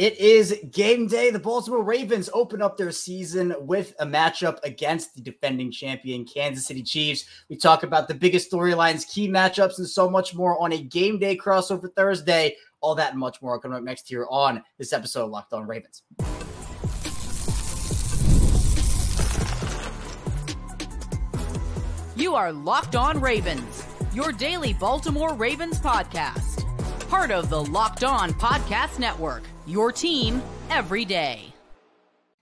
It is game day. The Baltimore Ravens open up their season with a matchup against the defending champion Kansas City Chiefs. We talk about the biggest storylines, key matchups, and so much more on a game day crossover Thursday. All that and much more coming up next here on this episode of Locked On Ravens. You are Locked On Ravens, your daily Baltimore Ravens podcast. Part of the Locked On Podcast Network, your team every day.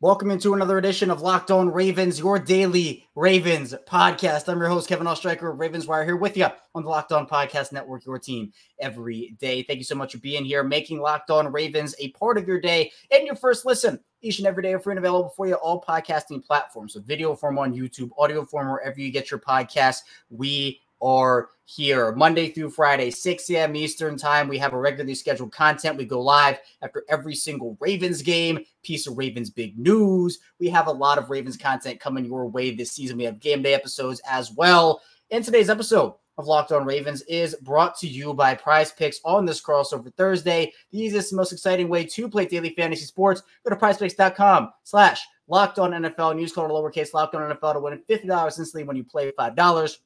Welcome into another edition of Locked On Ravens, your daily Ravens podcast. I'm your host, Kevin Ostreicher of Ravens Wire, here with you on the Locked On Podcast Network, your team every day. Thank you so much for being here, making Locked On Ravens a part of your day and your first listen. Each and every day are free and available for you, all podcasting platforms. So video form on YouTube, audio form wherever you get your podcasts. We are here Monday through Friday, 6 a.m. Eastern time. We have a regularly scheduled content. We go live after every single Ravens game, piece of Ravens big news. We have a lot of Ravens content coming your way this season. We have game day episodes as well. And today's episode of Locked On Ravens is brought to you by PrizePicks on this crossover Thursday. The easiest and most exciting way to play daily fantasy sports. Go to PrizePicks.com/LockedOnNFL and use code lowercase LockedOnNFL to win $50 instantly when you play $5.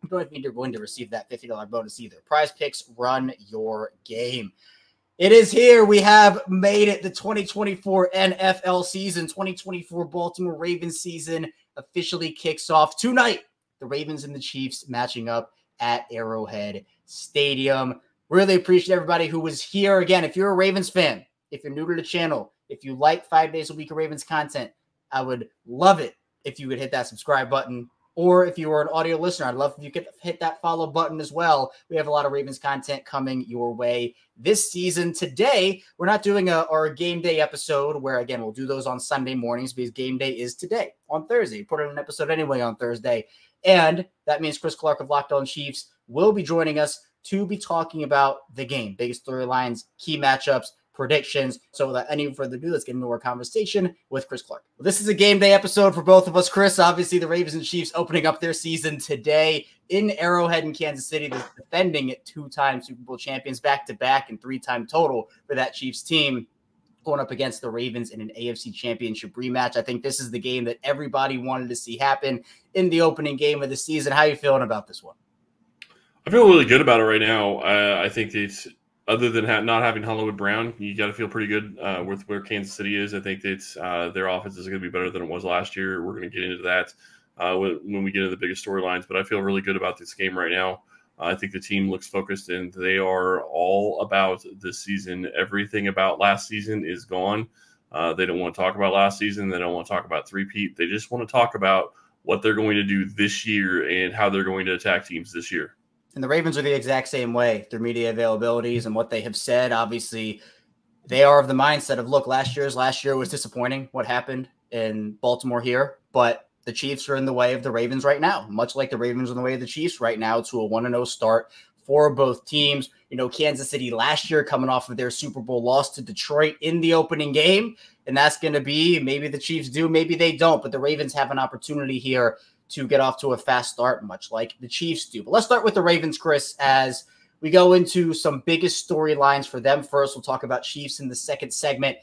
You don't mean you're going to receive that $50 bonus either. PrizePicks, run your game. It is here. We have made it. The 2024 NFL season, 2024 Baltimore Ravens season officially kicks off tonight. The Ravens and the Chiefs matching up at Arrowhead Stadium. Really appreciate everybody who was here. Again, if you're a Ravens fan, if you're new to the channel, if you like 5 days a week of Ravens content, I would love it if you would hit that subscribe button. Or if you are an audio listener, I'd love if you could hit that follow button as well. We have a lot of Ravens content coming your way this season. Today, we're not doing our game day episode where, again, we'll do those on Sunday mornings because game day is today on Thursday. Put in an episode anyway on Thursday. And that means Chris Clark of Locked On Chiefs will be joining us to be talking about the game, biggest storylines, key matchups, predictions. So without any further ado, let's get into our conversation with Chris Clark. Well, this is a game day episode for both of us. Chris, obviously the Ravens and Chiefs opening up their season today in Arrowhead in Kansas City. They're defending it 2-time Super Bowl champions back-to-back and 3-time total for that Chiefs team, going up against the Ravens in an AFC Championship rematch. I think this is the game that everybody wanted to see happen in the opening game of the season. How are you feeling about this one? I feel really good about it right now. I think it's, other than not having Hollywood Brown, you got to feel pretty good with where Kansas City is. I think it's their offense is going to be better than it was last year. We're going to get into that when we get into the biggest storylines. But I feel really good about this game right now. I think the team looks focused, and they are all about this season. Everything about last season is gone. They don't want to talk about last season. They don't want to talk about three-peat. They just want to talk about what they're going to do this year and how they're going to attack teams this year. And the Ravens are the exact same way. Their media availabilities and what they have said, obviously, they are of the mindset of, look, last year was disappointing what happened in Baltimore here, but the Chiefs are in the way of the Ravens right now, much like the Ravens are in the way of the Chiefs right now to a 1-0 start for both teams. You know, Kansas City last year coming off of their Super Bowl loss to Detroit in the opening game, and that's going to be maybe the Chiefs do, maybe they don't, but the Ravens have an opportunity here to get off to a fast start, much like the Chiefs do. But let's start with the Ravens, Chris, as we go into some biggest storylines for them. First, we'll talk about Chiefs in the second segment.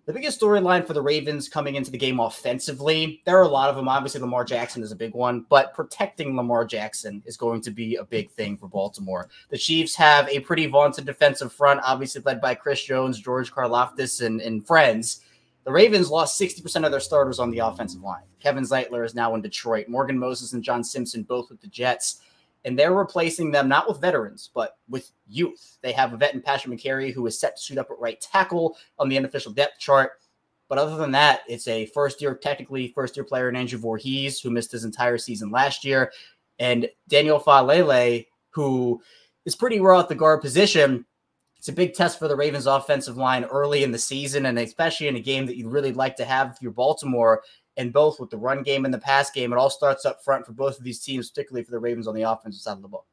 The biggest storyline for the Ravens coming into the game offensively, there are a lot of them. Obviously, Lamar Jackson is a big one, but protecting Lamar Jackson is going to be a big thing for Baltimore. The Chiefs have a pretty vaunted defensive front, obviously led by Chris Jones, George Karlaftis, and friends. The Ravens lost 60% of their starters on the offensive line. Kevin Zeitler is now in Detroit. Morgan Moses and John Simpson both with the Jets. And they're replacing them not with veterans, but with youth. They have a vet in Patrick McCary who is set to suit up at right tackle on the unofficial depth chart. But other than that, it's a first-year player in Andrew Voorhees, who missed his entire season last year. And Daniel Faalele, who is pretty raw at the guard position. It's a big test for the Ravens offensive line early in the season, and especially in a game that you'd really like to have if you're Baltimore, and both with the run game and the pass game. It all starts up front for both of these teams, particularly for the Ravens on the offensive side of the ball.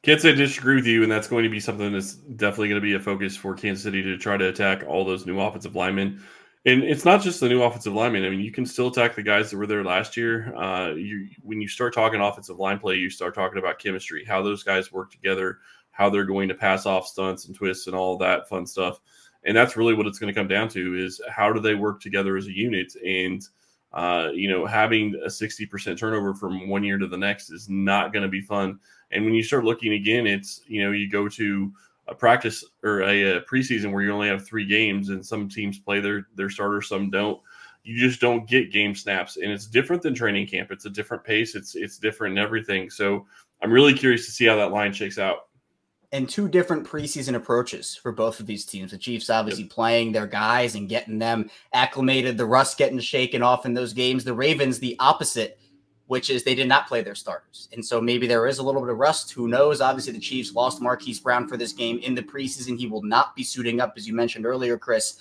Can't say I disagree with you, and that's going to be something that's definitely going to be a focus for Kansas City to try to attack all those new offensive linemen. And it's not just the new offensive linemen. I mean, you can still attack the guys that were there last year. When you start talking offensive line play, you start talking about chemistry, how those guys work together, how they're going to pass off stunts and twists and all that fun stuff. And that's really what it's going to come down to, is how do they work together as a unit? And, having a 60% turnover from one year to the next is not going to be fun. And when you start looking again, it's, you go to a practice or a preseason where you only have 3 games and some teams play their starters, some don't. You just don't get game snaps, and it's different than training camp. It's a different pace. It's different in everything. So I'm really curious to see how that line shakes out. And 2 different preseason approaches for both of these teams. The Chiefs obviously playing their guys and getting them acclimated, the rust getting shaken off in those games. The Ravens, the opposite, which is they did not play their starters. And so maybe there is a little bit of rust. Who knows? Obviously, the Chiefs lost Marquise Brown for this game in the preseason. He will not be suiting up, as you mentioned earlier, Chris.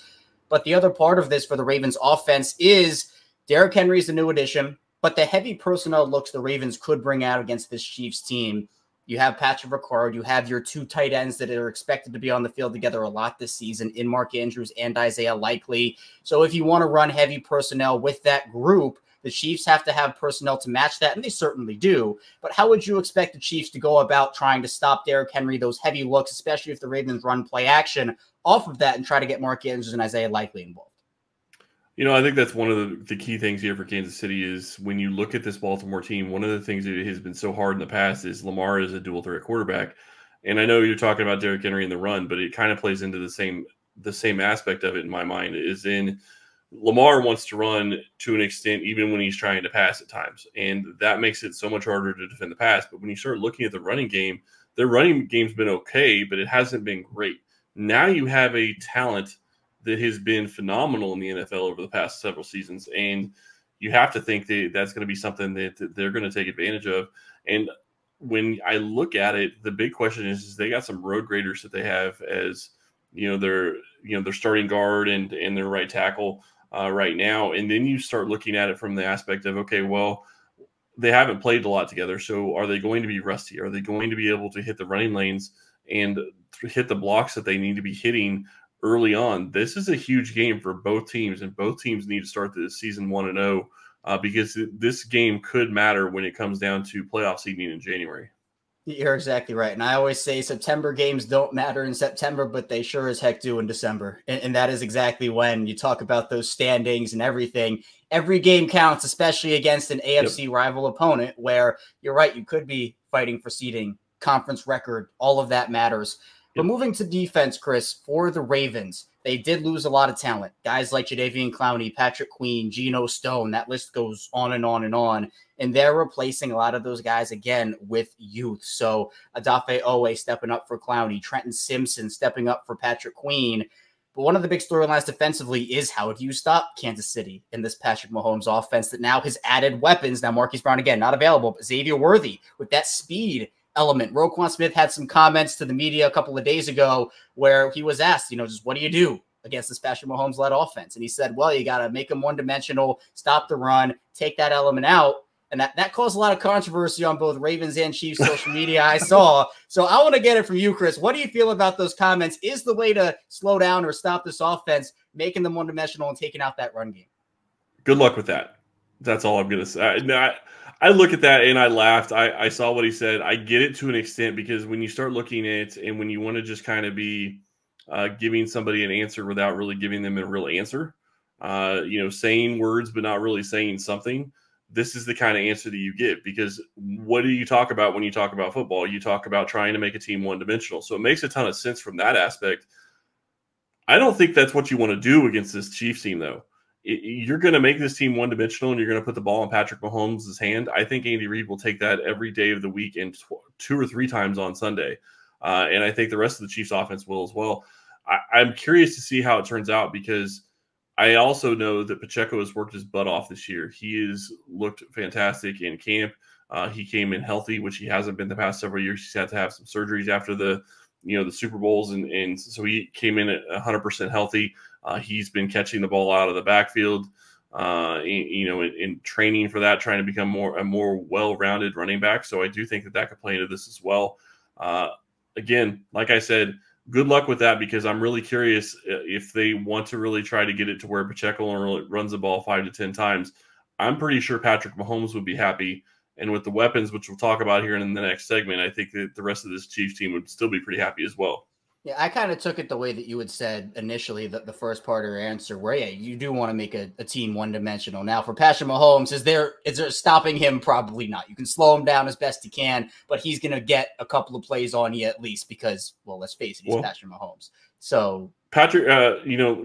But the other part of this for the Ravens offense is Derrick Henry is the new addition, but the heavy personnel looks the Ravens could bring out against this Chiefs team. You have Patrick Ricard. You have your 2 tight ends that are expected to be on the field together a lot this season in Mark Andrews and Isaiah Likely. So if you want to run heavy personnel with that group, the Chiefs have to have personnel to match that, and they certainly do. But how would you expect the Chiefs to go about trying to stop Derrick Henry, those heavy looks, especially if the Ravens run play action off of that and try to get Mark Andrews and Isaiah Likely involved? I think that's one of the key things here for Kansas City is when you look at this Baltimore team, one of the things that has been so hard in the past is Lamar is a dual threat quarterback. And I know you're talking about Derrick Henry in the run, but it kind of plays into the same aspect of it in my mind, is in Lamar wants to run to an extent even when he's trying to pass at times. And that makes it so much harder to defend the pass. But when you start looking at the running game, their running game's been okay, but it hasn't been great. Now you have a talent that has been phenomenal in the NFL over the past several seasons. And you have to think that that's going to be something that they're going to take advantage of. And when I look at it, the big question is they got some road graders that they have as, their starting guard and their right tackle right now. And then you start looking at it from the aspect of, okay, well, they haven't played a lot together. So are they going to be rusty? Are they going to be able to hit the running lanes and hit the blocks that they need to be hitting early on? This is a huge game for both teams, and both teams need to start the season 1-0 because this game could matter when it comes down to playoff seeding in January. You're exactly right. And I always say September games don't matter in September, but they sure as heck do in December. And that is exactly when you talk about those standings and everything. Every game counts, especially against an AFC rival opponent where you're right, you could be fighting for seeding, conference record, all of that matters. But moving to defense, Chris, for the Ravens, they did lose a lot of talent. Guys like Jadeveon Clowney, Patrick Queen, Geno Stone, that list goes on and on and on. And they're replacing a lot of those guys, again, with youth. So Odafe Owe stepping up for Clowney, Trenton Simpson stepping up for Patrick Queen. But one of the big storylines defensively is how do you stop Kansas City in this Patrick Mahomes offense that now has added weapons? Now Marquise Brown, again, not available, but Xavier Worthy with that speed element. Roquan Smith had some comments to the media a couple of days ago where he was asked, just what do you do against this Patrick Mahomes-led offense? And he said, well, you got to make them one-dimensional, stop the run, take that element out. And that caused a lot of controversy on both Ravens and Chiefs social media I saw. So I want to get it from you, Chris. What do you feel about those comments? Is the way to slow down or stop this offense making them one-dimensional and taking out that run game? Good luck with that. That's all I'm going to say. I look at that and I laughed. I saw what he said. I get it to an extent because when you start looking at it and when you want to just kind of be giving somebody an answer without really giving them a real answer, saying words but not really saying something, this is the kind of answer that you get. Because what do you talk about when you talk about football? You talk about trying to make a team one-dimensional. So it makes a ton of sense from that aspect. I don't think that's what you want to do against this Chiefs team, though. You're going to make this team one-dimensional and you're going to put the ball in Patrick Mahomes' hand. I think Andy Reid will take that every day of the week and 2 or 3 times on Sunday. And I think the rest of the Chiefs offense will as well. I'm curious to see how it turns out because I also know that Pacheco has worked his butt off this year. He has looked fantastic in camp. He came in healthy, which he hasn't been the past several years. He's had to have some surgeries after the Super Bowls. And so he came in at 100% healthy. He's been catching the ball out of the backfield, in training for that, trying to become a more well-rounded running back. So I do think that could play into this as well. Again, like I said, good luck with that because I'm really curious if they want to really try to get it to where Pacheco runs the ball 5 to 10 times. I'm pretty sure Patrick Mahomes would be happy. And with the weapons, which we'll talk about here in the next segment, I think that the rest of this Chiefs team would still be pretty happy as well. Yeah, I kind of took it the way that you had said initially, the first part of your answer, where yeah, you do want to make a team one-dimensional. Now, for Patrick Mahomes, is there stopping him? Probably not. You can slow him down as best you can, but he's going to get a couple of plays on you at least because, well, let's face it, he's Patrick Mahomes. So Patrick,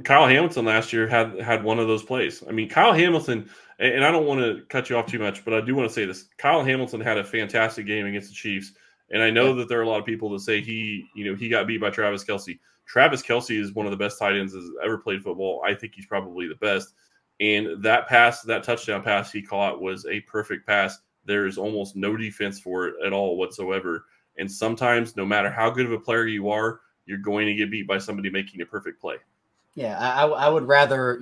Kyle Hamilton last year had one of those plays. I mean, Kyle Hamilton, and I don't want to cut you off too much, but I do want to say this: Kyle Hamilton had a fantastic game against the Chiefs. And I know that there are a lot of people that say he got beat by Travis Kelce. Travis Kelce is one of the best tight ends that's ever played football. I think he's probably the best. And that touchdown pass he caught was a perfect pass. There is almost no defense for it at all whatsoever. And sometimes, no matter how good of a player you are, you're going to get beat by somebody making a perfect play. Yeah, I would rather,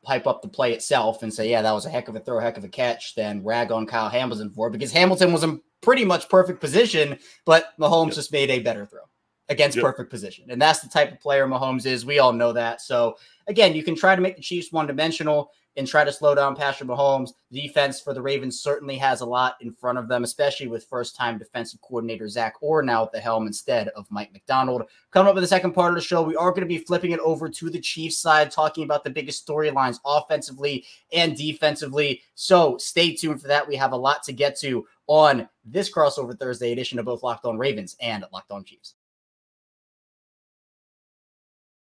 hype up the play itself and say, yeah, that was a heck of a throw, heck of a catch, than rag on Kyle Hamilton for it, because Hamilton was in pretty much perfect position, but Mahomes just made a better throw against perfect position. And that's the type of player Mahomes is. We all know that. So, again, you can try to make the Chiefs one-dimensional and try to slow down Patrick Mahomes. The defense for the Ravens certainly has a lot in front of them, especially with first-time defensive coordinator Zach Orr now at the helm instead of Mike McDonald. Coming up in the second part of the show, we are going to be flipping it over to the Chiefs side, talking about the biggest storylines offensively and defensively. So stay tuned for that. We have a lot to get to on this crossover Thursday edition of both Locked On Ravens and Locked On Chiefs.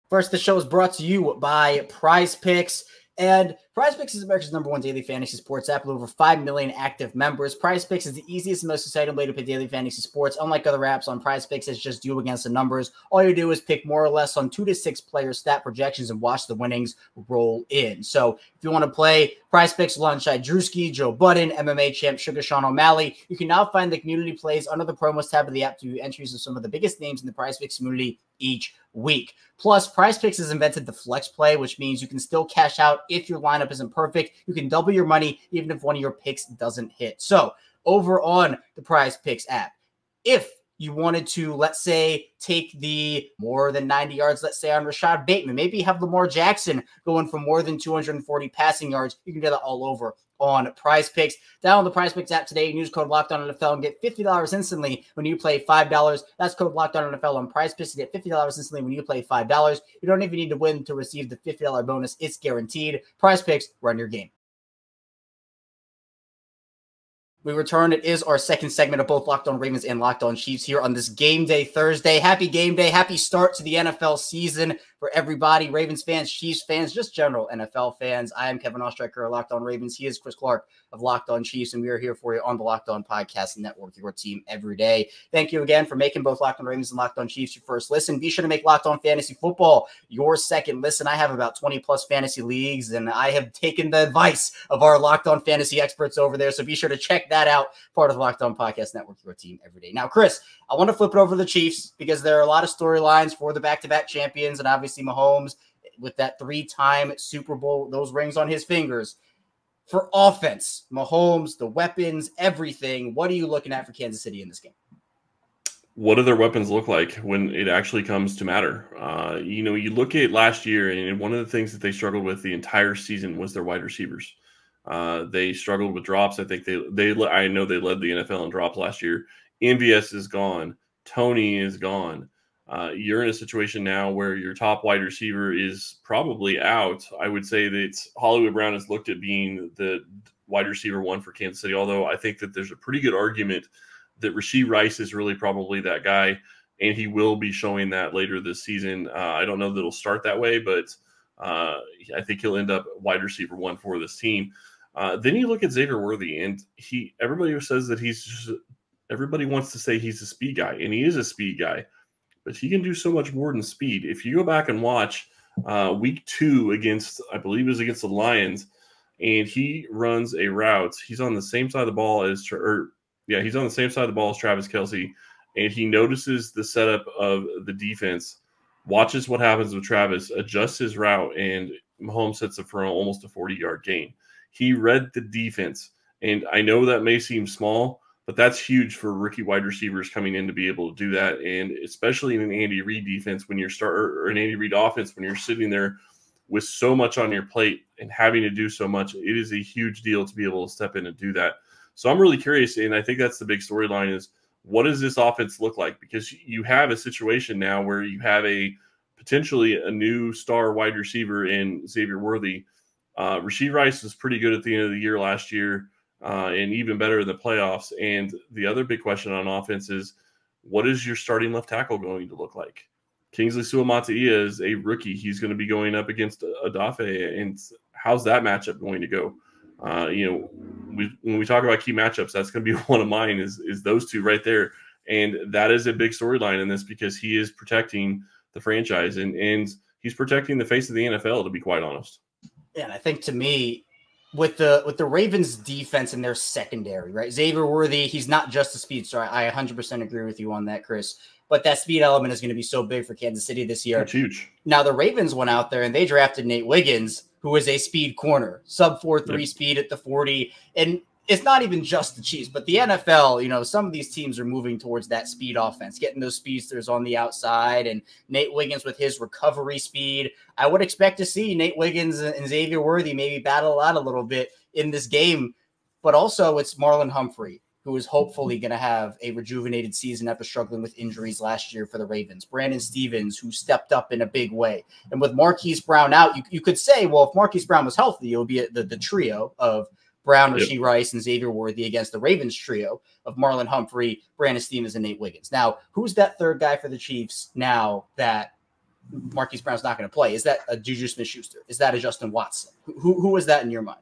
First, the show is brought to you by PrizePicks. And PrizePicks is America's #1 daily fantasy sports app with over 5 million active members. PrizePicks is the easiest and most exciting way to play daily fantasy sports. Unlike other apps on PrizePicks, it's just you against the numbers. All you do is pick more or less on 2 to 6 player stat projections and watch the winnings roll in. So if you want to play PrizePicks alongside Drewski, Joe Budden, MMA champ Sugar Sean O'Malley, you can now find the community plays under the promos tab of the app to view entries of some of the biggest names in the PrizePicks community each week. Plus, PrizePicks has invented the flex play, which means you can still cash out if your lineup isn't perfect. You can double your money even if one of your picks doesn't hit. So over on the PrizePicks app, if you wanted to, let's say, take the more than 90 yards, let's say on Rashad Bateman, maybe have Lamar Jackson going for more than 240 passing yards, you can do that all over on PrizePicks. Download the PrizePicks app today. Use code LOCKEDONNFL and get $50 instantly when you play $5. That's code LOCKEDONNFL on PrizePicks to get $50 instantly when you play $5. You don't even need to win to receive the $50 bonus. It's guaranteed. PrizePicks, run your game. We return. It is our second segment of both Locked On Ravens and Locked On Chiefs here on this Game Day Thursday. Happy game day. Happy start to the NFL season for everybody. Ravens fans, Chiefs fans, just general NFL fans. I am Kevin Ostreicher of Locked On Ravens. He is Chris Clark of Locked On Chiefs, and we are here for you on the Locked On Podcast Network, your team every day. Thank you again for making both Locked On Ravens and Locked On Chiefs your first listen. Be sure to make Locked On Fantasy Football your second listen. I have about 20-plus fantasy leagues, and I have taken the advice of our Locked On Fantasy experts over there, so be sure to check that out. Part of the Locked On Podcast Network, your team every day. Now, Chris, I want to flip it over to the Chiefs because there are a lot of storylines for the back-to-back champions, and obviously Mahomes with that 3-time Super Bowl, those rings on his fingers. For offense, Mahomes, the weapons, everything, what are you looking at for Kansas City in this game? What do their weapons look like when it actually comes to matter? You look at last year, and one of the things that they struggled with the entire season was their wide receivers. They struggled with drops. I think I know they led the NFL in drops last year. MVS is gone. Tony is gone. You're in a situation now where your top wide receiver is probably out. I would say that Hollywood Brown has looked at being the wide receiver 1 for Kansas City, although I think that there's a pretty good argument that Rashee Rice is really probably that guy, and he will be showing that later this season. I don't know that it'll start that way, but I think he'll end up wide receiver 1 for this team. Then you look at Xavier Worthy, and everybody says that everybody wants to say he's a speed guy, and he is a speed guy, but he can do so much more than speed. If you go back and watch week 2 against the Lions, and he runs a route, he's on the same side of the ball as Travis Kelce, and he notices the setup of the defense, watches what happens with Travis, adjusts his route, and Mahomes sets it for almost a 40-yard gain. He read the defense, and I know that may seem small, but that's huge for rookie wide receivers coming in to be able to do that, and especially in an Andy Reid defense or an Andy Reid offense when you're sitting there with so much on your plate and having to do so much. It is a huge deal to be able to step in and do that. So I'm really curious, and I think that's the big storyline is what does this offense look like? Because you have a situation now where you have potentially a new star wide receiver in Xavier Worthy. Rashee Rice was pretty good at the end of the year last year, and even better in the playoffs. And the other big question on offense is, what is your starting left tackle going to look like? Kingsley Suamataia is a rookie. He's going to be going up against Adafe, and how's that matchup going to go? When we talk about key matchups, that's going to be one of mine is those two right there. And that is a big storyline in this because he is protecting the franchise and he's protecting the face of the NFL, to be quite honest. Yeah, and I think to me, with the Ravens defense and their secondary, right? Xavier Worthy, he's not just a speedster. I 100% agree with you on that, Chris. But that speed element is going to be so big for Kansas City this year. It's huge. Now, the Ravens went out there and they drafted Nate Wiggins, who is a speed corner, sub 4.3 speed at the 40. And it's not even just the Chiefs, but the NFL, some of these teams are moving towards that speed offense, getting those speedsters on the outside, and Nate Wiggins with his recovery speed. I would expect to see Nate Wiggins and Xavier Worthy maybe battle out a little bit in this game, but also it's Marlon Humphrey, who is hopefully going to have a rejuvenated season after struggling with injuries last year for the Ravens. Brandon Stevens, who stepped up in a big way. And with Marquise Brown out, you could say, well, if Marquise Brown was healthy, it would be the trio of Brown, Rashee Rice, and Xavier Worthy against the Ravens trio of Marlon Humphrey, Brandon Stevens, and Nate Wiggins. Now, who's that third guy for the Chiefs now that Marquise Brown's not going to play? Is that a Juju Smith-Schuster? Is that a Justin Watson? Who is that in your mind?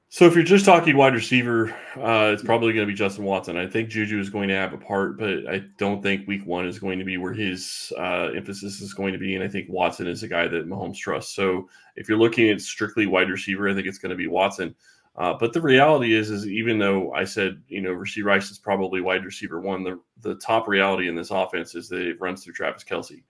So if you're just talking wide receiver, it's probably going to be Justin Watson. I think Juju is going to have a part, but I don't think week one is going to be where his emphasis is going to be. And I think Watson is a guy that Mahomes trusts. So if you're looking at strictly wide receiver, I think it's going to be Watson. But the reality is even though I said, Rashee Rice is probably wide receiver one, the top reality in this offense is that it runs through Travis Kelce.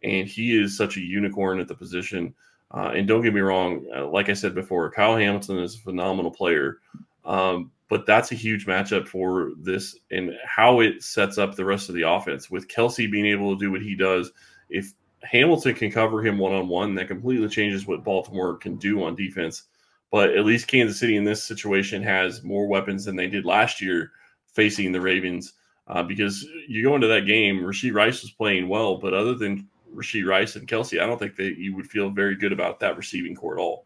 And he is such a unicorn at the position. And don't get me wrong, like I said before, Kyle Hamilton is a phenomenal player. But that's a huge matchup for this and how it sets up the rest of the offense. With Kelce being able to do what he does, if Hamilton can cover him one-on-one, that completely changes what Baltimore can do on defense. But at least Kansas City in this situation has more weapons than they did last year facing the Ravens because you go into that game, Rashee Rice was playing well, but other than Rashee Rice and Kelce, I don't think that you would feel very good about that receiving core at all.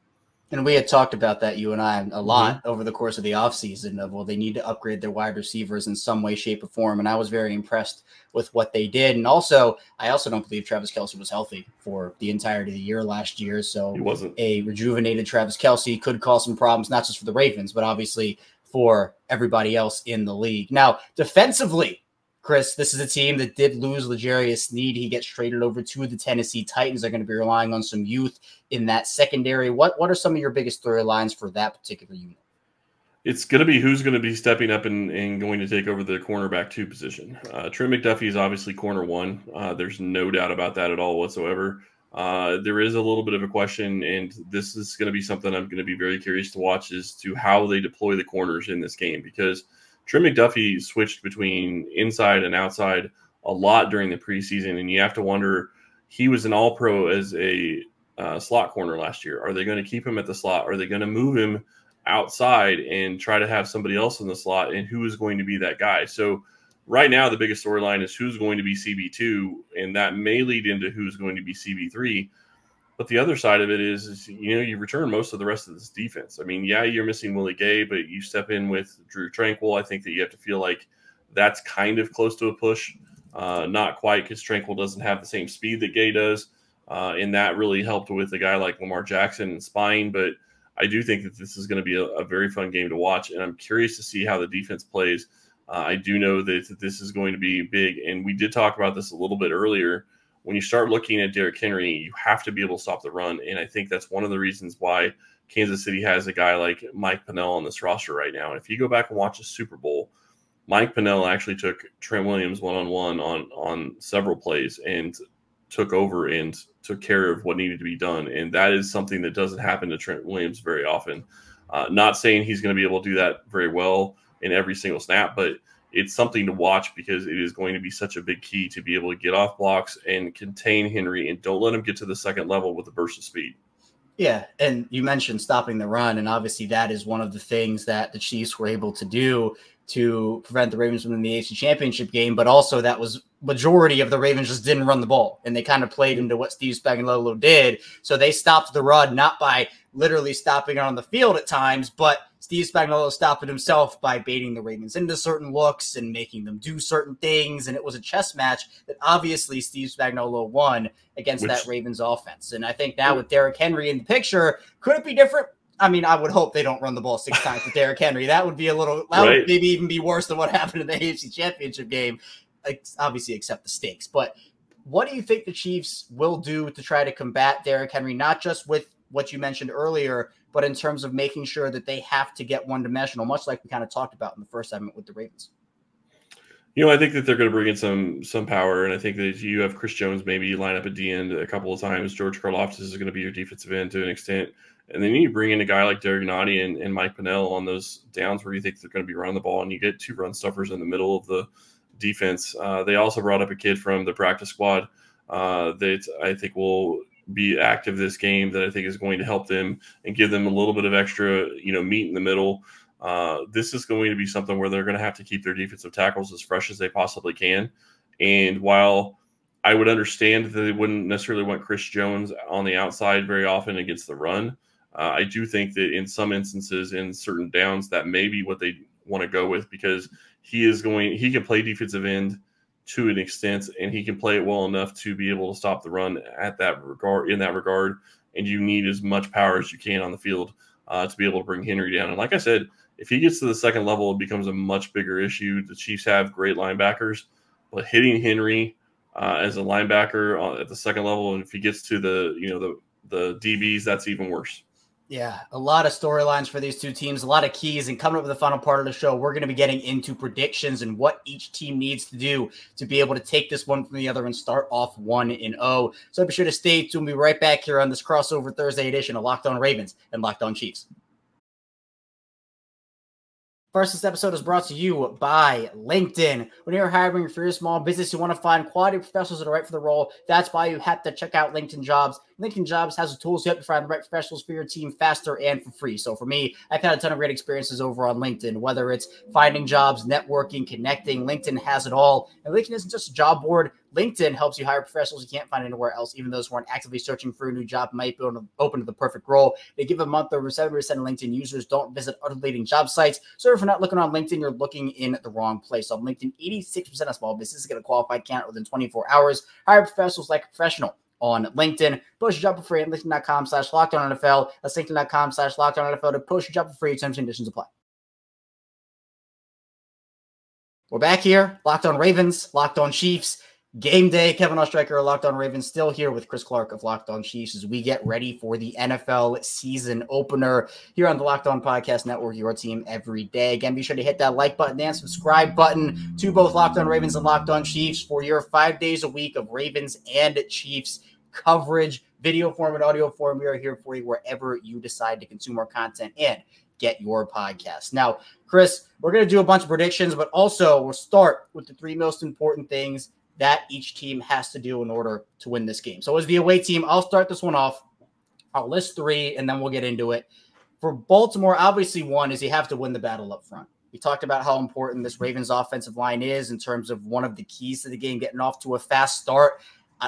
And we had talked about that, you and I, a lot over the course of the offseason of, well, they need to upgrade their wide receivers in some way, shape, or form. And I was very impressed with what they did. And also, I also don't believe Travis Kelce was healthy for the entirety of the year last year. So he wasn't. A rejuvenated Travis Kelce could cause some problems, not just for the Ravens, but obviously for everybody else in the league. Now, defensively, Chris, this is a team that did lose L'Jarius Sneed. He gets traded over to the Tennessee Titans. They're going to be relying on some youth in that secondary. What are some of your biggest storylines for that particular unit? It's going to be who's going to be stepping up and going to take over the cornerback 2 position. Trent McDuffie is obviously corner 1. There's no doubt about that at all whatsoever. There is a little bit of a question, and this is going to be something I'm going to be very curious to watch as to how they deploy the corners in this game because Trent McDuffie switched between inside and outside a lot during the preseason, and you have to wonder, he was an all-pro as a slot corner last year. Are they going to keep him at the slot? Are they going to move him outside and try to have somebody else in the slot, and who is going to be that guy? So right now the biggest storyline is who's going to be CB2, and that may lead into who's going to be CB3. But the other side of it is you return most of the rest of this defense. I mean, yeah, you're missing Willie Gay, but you step in with Drew Tranquill. I think that you have to feel like that's kind of close to a push. Not quite, because Tranquill doesn't have the same speed that Gay does. And that really helped with a guy like Lamar Jackson and Spine. But I do think that this is going to be a very fun game to watch. And I'm curious to see how the defense plays. I do know that this is going to be big. And we did talk about this a little bit earlier. When you start looking at Derrick Henry, you have to be able to stop the run. And I think that's one of the reasons why Kansas City has a guy like Mike Pennell on this roster right now. And if you go back and watch the Super Bowl, Mike Pennell actually took Trent Williams one-on-one on several plays and took over and took care of what needed to be done. And that is something that doesn't happen to Trent Williams very often. Not saying he's going to be able to do that very well in every single snap, but it's something to watch because it is going to be such a big key to be able to get off blocks and contain Henry and don't let him get to the second level with a burst of speed. Yeah, and you mentioned stopping the run, and obviously that is one of the things that the Chiefs were able to do to prevent the Ravens from winning the AFC Championship game, but also that was majority of the Ravens just didn't run the ball, and they kind of played into what Steve Spagnuolo did. So they stopped the run, not by literally stopping it on the field at times, but Steve Spagnuolo stopped it himself by baiting the Ravens into certain looks and making them do certain things, and it was a chess match that obviously Steve Spagnuolo won against that Ravens offense. And I think now with Derrick Henry in the picture, could it be different? I mean, I would hope they don't run the ball 6 times with Derrick Henry. That would be would maybe even be worse than what happened in the AFC Championship game. Obviously, accept the stakes. But what do you think the Chiefs will do to try to combat Derrick Henry, not just with what you mentioned earlier, but in terms of making sure that they have to get one-dimensional, much like we kind of talked about in the first segment with the Ravens? I think that they're going to bring in some power, and I think that you have Chris Jones maybe line up at the end a couple of times. George Karlaftis is going to be your defensive end to an extent. And then you bring in a guy like Derrick Henry and Mike Pennell on those downs where you think they're going to be running the ball, and you get 2 run stuffers in the middle of the defense. They also brought up a kid from the practice squad that I think will be active this game, that I think is going to help them and give them a little bit of extra, meat in the middle. This is going to be something where they're going to have to keep their defensive tackles as fresh as they possibly can. And while I would understand that they wouldn't necessarily want Chris Jones on the outside very often against the run, I do think that in some instances, in certain downs, that may be what they want to go with, because he can play defensive end to an extent, and he can play it well enough to be able to stop the run in that regard. And you need as much power as you can on the field to be able to bring Henry down. And like I said, if he gets to the second level, it becomes a much bigger issue. The Chiefs have great linebackers, but hitting Henry as a linebacker at the second level, and if he gets to the DBs, that's even worse. Yeah, a lot of storylines for these two teams, a lot of keys. And coming up with the final part of the show, we're going to be getting into predictions and what each team needs to do to be able to take this one from the other and start off 1-0. So be sure to stay tuned. We'll be right back here on this crossover Thursday edition of Locked On Ravens and Locked On Chiefs. First, this episode is brought to you by LinkedIn. When you're hiring for your small business, you want to find quality professionals that are right for the role. That's why you have to check out LinkedIn Jobs. LinkedIn Jobs has the tools to help you find the right professionals for your team faster and for free. So for me, I've had a ton of great experiences over on LinkedIn, whether it's finding jobs, networking, connecting. LinkedIn has it all. And LinkedIn isn't just a job board. LinkedIn helps you hire professionals you can't find anywhere else. Even those who aren't actively searching for a new job might be open to the perfect role. They give a month over 70% of LinkedIn users don't visit other leading job sites. So if you're not looking on LinkedIn, you're looking in the wrong place. On LinkedIn, 86% of small businesses get a qualified candidate within 24 hours. Hire professionals like a professional on LinkedIn. Post your job for free at LinkedIn.com/LockedOnNFL. That's LinkedIn.com/LockedOnNFL to post your job for free. Terms and conditions apply. We're back here. Locked On Ravens, Locked On Chiefs. Game day. Kevin Oestreicher, Locked On Ravens, still here with Chris Clark of Locked On Chiefs as we get ready for the NFL season opener here on the Locked On Podcast Network, your team every day. Again, be sure to hit that like button and subscribe button to both Locked On Ravens and Locked On Chiefs for your 5 days a week of Ravens and Chiefs coverage, video form and audio form. We are here for you wherever you decide to consume our content and get your podcast. Now, Chris, we're going to do a bunch of predictions, but also we'll start with the 3 most important things that each team has to do in order to win this game. So as the away team, I'll start this one off. I'll list 3, and then we'll get into it. For Baltimore, obviously one is you have to win the battle up front. We talked about how important this Ravens offensive line is in terms of one of the keys to the game, getting off to a fast start.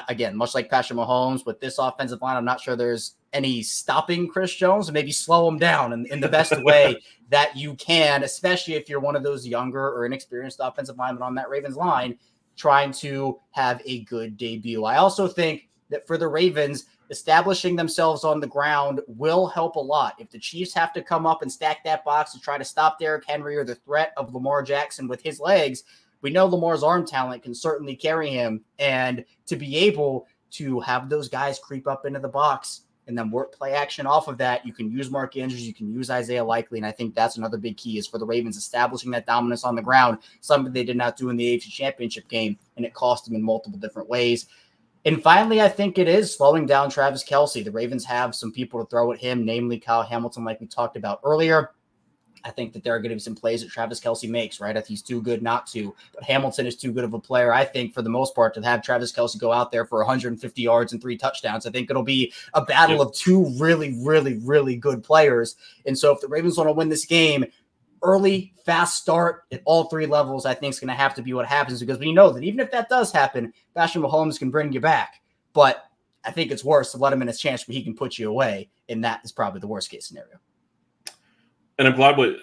Again, much like Patrick Mahomes, with this offensive line, I'm not sure there's any stopping Chris Jones, and maybe slow him down in the best way that you can, especially if you're one of those younger or inexperienced offensive linemen on that Ravens line, trying to have a good debut. I also think that for the Ravens, establishing themselves on the ground will help a lot. If the Chiefs have to come up and stack that box to try to stop Derrick Henry or the threat of Lamar Jackson with his legs, we know Lamar's arm talent can certainly carry him. And to be able to have those guys creep up into the box and then work play action off of that, you can use Mark Andrews, you can use Isaiah Likely, and I think that's another big key is for the Ravens establishing that dominance on the ground, something they did not do in the AFC Championship game, and it cost them in multiple different ways. And finally, I think it is slowing down Travis Kelce. The Ravens have some people to throw at him, namely Kyle Hamilton, like we talked about earlier. I think that there are going to be some plays that Travis Kelce makes, right? If he's too good not to. But Hamilton is too good of a player, I think, for the most part, to have Travis Kelce go out there for 150 yards and 3 touchdowns. I think it'll be a battle of 2 really, really, really good players. And so if the Ravens want to win this game, early, fast start at all three levels, I think is going to have to be what happens, because we know that even if that does happen, Patrick Mahomes can bring you back. But I think it's worse to let him in his chance where he can put you away, and that is probably the worst case scenario. And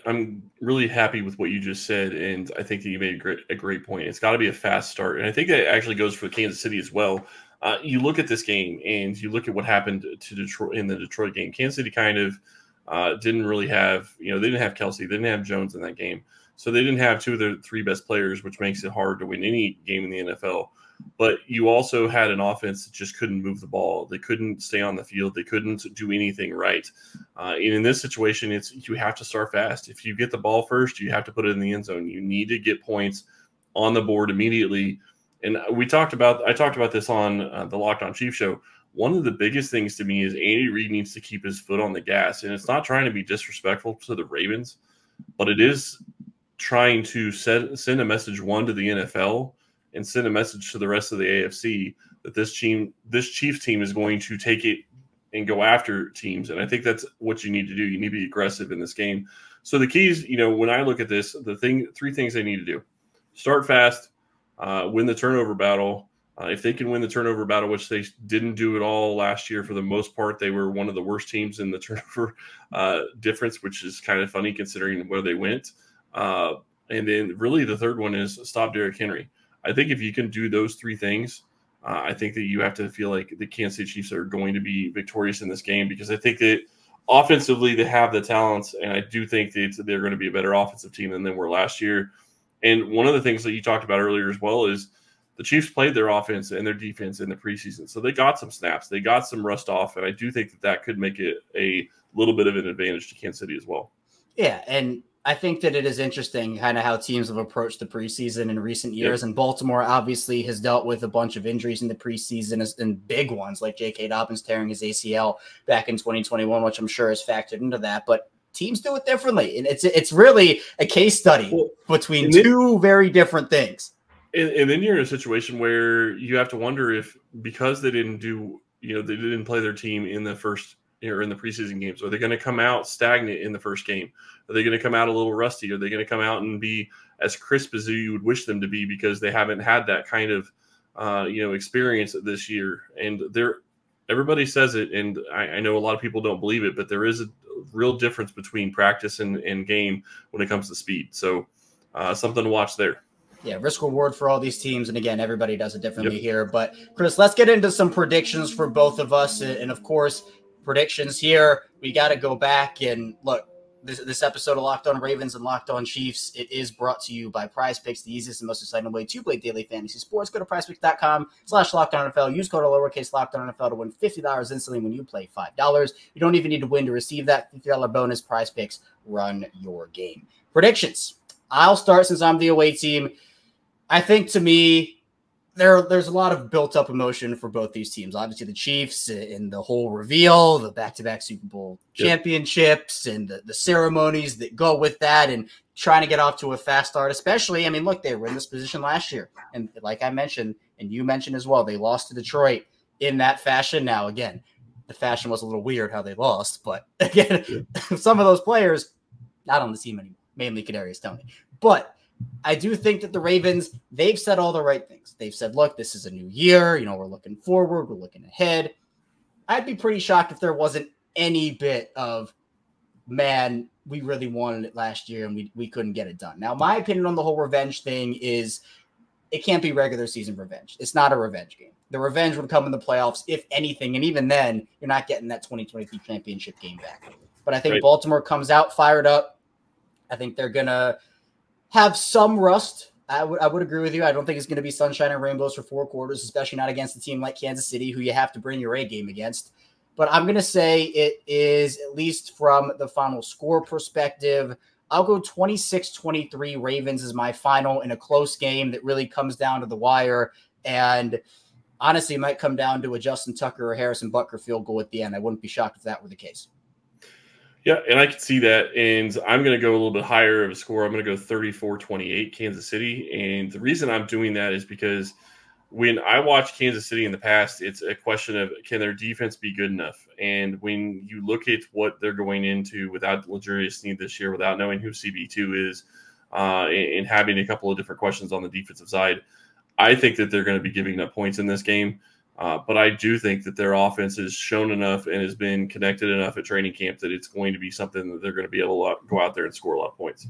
I'm really happy with what you just said, and I think that you made a great point. It's got to be a fast start, and I think that actually goes for Kansas City as well. You look at this game, and you look at what happened to Detroit in the Detroit game. Kansas City kind of didn't really have, they didn't have Kelsey, they didn't have Jones in that game, so they didn't have two of their three best players, which makes it hard to win any game in the NFL. But you also had an offense that just couldn't move the ball. They couldn't stay on the field. They couldn't do anything right. And in this situation, you have to start fast. If you get the ball first, you have to put it in the end zone. You need to get points on the board immediately. And I talked about this on the Locked On Chiefs show. One of the biggest things to me is Andy Reid needs to keep his foot on the gas. And it's not trying to be disrespectful to the Ravens, but it is trying to send a message, one, to the NFL, and send a message to the rest of the AFC that this Chiefs team is going to take it and go after teams. And I think that's what you need to do. You need to be aggressive in this game. So the keys, when I look at this, three things they need to do: start fast, win the turnover battle. If they can win the turnover battle, which they didn't do at all last year for the most part, they were one of the worst teams in the turnover difference, which is kind of funny considering where they went. And then really the third one is stop Derrick Henry. I think if you can do those three things, I think that you have to feel like the Kansas City Chiefs are going to be victorious in this game, because I think that offensively they have the talents, and I do think that they're going to be a better offensive team than they were last year. And one of the things that you talked about earlier as well is the Chiefs played their offense and their defense in the preseason. So they got some snaps. They got some rust off, and I do think that could make it a little bit of an advantage to Kansas City as well. Yeah, and I think that it is interesting kind of how teams have approached the preseason in recent years. Yep. And Baltimore obviously has dealt with a bunch of injuries in the preseason, and big ones like J.K. Dobbins tearing his ACL back in 2021, which I'm sure is factored into that. But teams do it differently. And it's really a case study between two very different things. And then you're in a situation where you have to wonder if, because they didn't do, they didn't play their team in the first or in the preseason games, are they going to come out stagnant in the first game? Are they going to come out a little rusty? Are they going to come out and be as crisp as you would wish them to be, because they haven't had that kind of, experience this year? And everybody says it, and I know a lot of people don't believe it, but there is a real difference between practice and game when it comes to speed. So something to watch there. Yeah, risk reward for all these teams. And again, everybody does it differently here. But Chris, let's get into some predictions for both of us. And of course, predictions here, we got to go back and look. This episode of Locked On Ravens and Locked On Chiefs, it is brought to you by PrizePicks, the easiest and most exciting way to play daily fantasy sports. Go to PrizePicks.com/LockedOnNFL. Use code lowercase LockedOnNFL to win $50 instantly when you play $5. You don't even need to win to receive that $50 bonus. PrizePicks, run your game. Predictions. I'll start since I'm the away team. I think, to me, there's a lot of built-up emotion for both these teams. Obviously, the Chiefs and the whole reveal, the back-to-back Super Bowl championships, and the ceremonies that go with that, and trying to get off to a fast start, especially, look, they were in this position last year. And like I mentioned, and you mentioned as well, they lost to Detroit in that fashion. Now, again, the fashion was a little weird how they lost, but again, some of those players not on the team anymore, mainly Kadarius Toney. But I do think that the Ravens, they've said all the right things. They've said, look, this is a new year. We're looking forward. We're looking ahead. I'd be pretty shocked if there wasn't any bit of, man, we really wanted it last year and we couldn't get it done. Now, my opinion on the whole revenge thing is it can't be regular season revenge. It's not a revenge game. The revenge would come in the playoffs, if anything. And even then, you're not getting that 2023 championship game back. But I think Baltimore comes out fired up. I think they're going to have some rust. I would agree with you. I don't think it's going to be sunshine and rainbows for 4 quarters, especially not against a team like Kansas City, who you have to bring your A game against. But I'm going to say it is, at least from the final score perspective, I'll go 26-23 Ravens is my final, in a close game that really comes down to the wire. And honestly, it might come down to a Justin Tucker or Harrison Butker field goal at the end. I wouldn't be shocked if that were the case. Yeah, and I can see that, and I'm going to go a little bit higher of a score. I'm going to go 34-28 Kansas City, and the reason I'm doing that is because when I watch Kansas City in the past, it's a question of, can their defense be good enough? And when you look at what they're going into without L'Jarius Sneed this year, without knowing who CB2 is, and having a couple of different questions on the defensive side, I think that they're going to be giving up points in this game. But I do think that their offense has shown enough and has been connected enough at training camp that it's going to be something that they're going to be able to go out there and score a lot of points.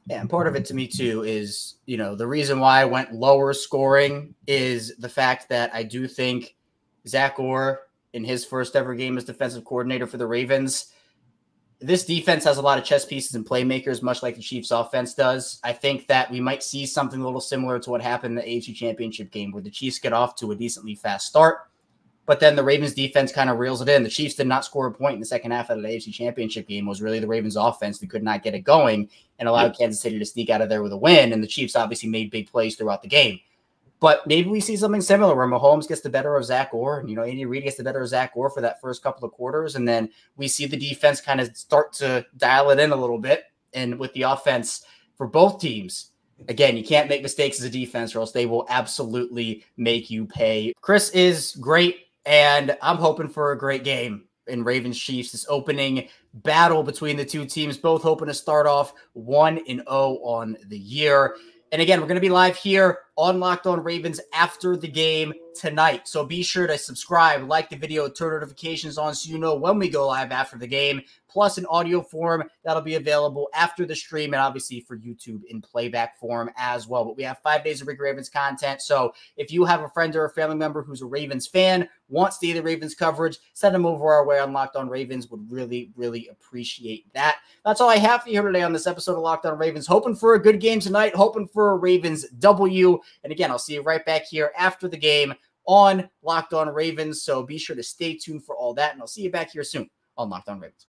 Yeah, and part of it to me too is, the reason why I went lower scoring is the fact that I do think Zach Orr, in his first ever game as defensive coordinator for the Ravens, this defense has a lot of chess pieces and playmakers, much like the Chiefs offense does. I think that we might see something a little similar to what happened in the AFC Championship game, where the Chiefs get off to a decently fast start, but then the Ravens defense kind of reels it in. The Chiefs did not score a point in the second half of the AFC Championship game. It was really the Ravens offense that could not get it going and allowed Kansas City to sneak out of there with a win. And the Chiefs obviously made big plays throughout the game. But maybe we see something similar where Mahomes gets the better of Zach Orr, and Andy Reid gets the better of Zach Orr for that first couple of quarters, and then we see the defense kind of start to dial it in a little bit. And with the offense for both teams, again, you can't make mistakes as a defense or else they will absolutely make you pay. Chris is great, and I'm hoping for a great game in Ravens Chiefs, this opening battle between the two teams, both hoping to start off 1-0 on the year. And again, we're going to be live here on Locked On Ravens after the game tonight. So be sure to subscribe, like the video, turn notifications on so you know when we go live after the game, plus an audio form that'll be available after the stream and obviously for YouTube in playback form as well. But we have 5 days of Big Ravens content. So if you have a friend or a family member who's a Ravens fan, wants to see the Ravens coverage, send them over our way on Locked On Ravens. Would really, really appreciate that. That's all I have for you today on this episode of Locked On Ravens. Hoping for a good game tonight, hoping for a Ravens W. And again, I'll see you right back here after the game on Locked On Ravens. So be sure to stay tuned for all that. And I'll see you back here soon on Locked On Ravens.